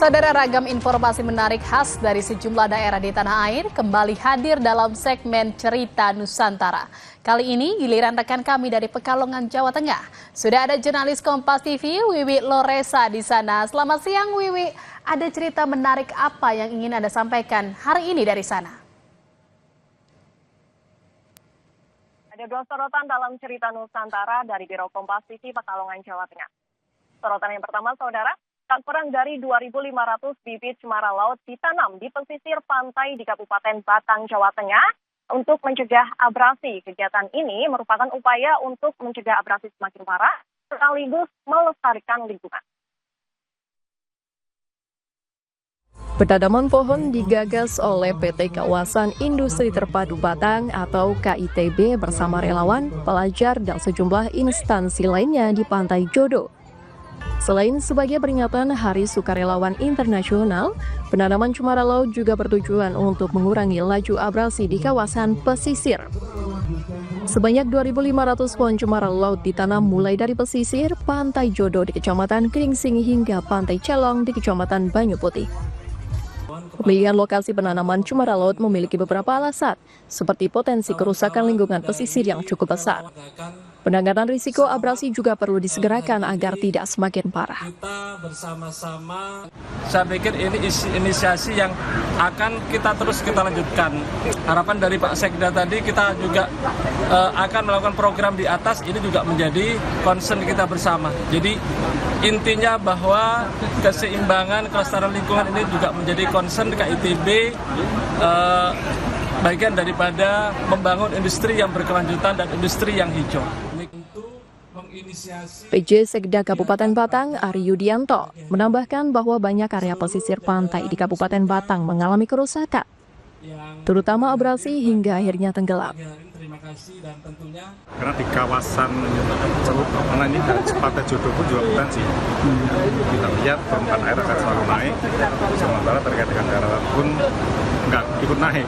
Saudara, ragam informasi menarik khas dari sejumlah daerah di tanah air kembali hadir dalam segmen Cerita Nusantara. Kali ini giliran rekan kami dari Pekalongan, Jawa Tengah. Sudah ada jurnalis Kompas TV, Wiwi Loresa di sana. Selamat siang Wiwi, ada cerita menarik apa yang ingin Anda sampaikan hari ini dari sana? Ada dua sorotan dalam Cerita Nusantara dari Biro Kompas TV Pekalongan, Jawa Tengah. Sorotan yang pertama, saudara. Tak kurang dari 2.500 bibit cemara laut ditanam di pesisir pantai di Kabupaten Batang, Jawa Tengah untuk mencegah abrasi. Kegiatan ini merupakan upaya untuk mencegah abrasi semakin parah sekaligus melestarikan lingkungan. Penanaman pohon digagas oleh PT Kawasan Industri Terpadu Batang atau KITB bersama relawan, pelajar, dan sejumlah instansi lainnya di Pantai Jodo. Selain sebagai peringatan Hari Sukarelawan Internasional, penanaman cemara laut juga bertujuan untuk mengurangi laju abrasi di kawasan pesisir. Sebanyak 2.500 pohon cemara laut ditanam mulai dari pesisir Pantai Jodo di Kecamatan Kringsing hingga Pantai Celong di Kecamatan Banyu Putih. Pemilihan lokasi penanaman cemara laut memiliki beberapa alasan, seperti potensi kerusakan lingkungan pesisir yang cukup besar. Penanganan risiko abrasi juga perlu disegerakan agar tidak semakin parah. Kita bersama-sama, saya pikir ini inisiasi yang akan kita terus lanjutkan. Harapan dari Pak Sekda tadi, kita juga akan melakukan program di atas, ini juga menjadi concern kita bersama. Jadi intinya bahwa keseimbangan kelestarian lingkungan ini juga menjadi concern KITB, bagian daripada membangun industri yang berkelanjutan dan industri yang hijau. PJ Sekda Kabupaten Batang, Ari Yudianto, menambahkan bahwa banyak area pesisir pantai di Kabupaten Batang mengalami kerusakan, terutama abrasi hingga akhirnya tenggelam. Karena di kawasan Celuk mana ini dari Pantai Jodo pun juga potensi. Kita lihat permukaan air akan selalu naik, sementara terkait dengan daratan pun nggak ikut naik.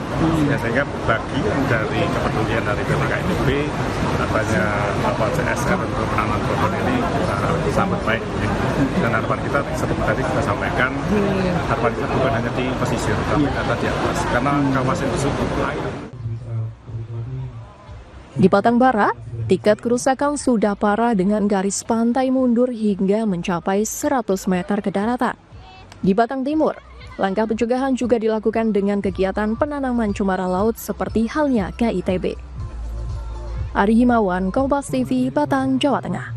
Ya, sehingga bagi dari kepedulian dari BPKITB, adanya CSR untuk penanaman pohon ini sangat baik. Dan harapan kita seperti tadi kita sampaikan, harapan kita bukan hanya di pesisir, tapi ada di atas. Karena kawasan tersebut air. Di Batang Barat, tingkat kerusakan sudah parah dengan garis pantai mundur hingga mencapai 100 meter ke daratan. Di Batang Timur, langkah pencegahan juga dilakukan dengan kegiatan penanaman cemara laut seperti halnya KITB. Ari Himawan, Kompas TV, Batang, Jawa Tengah.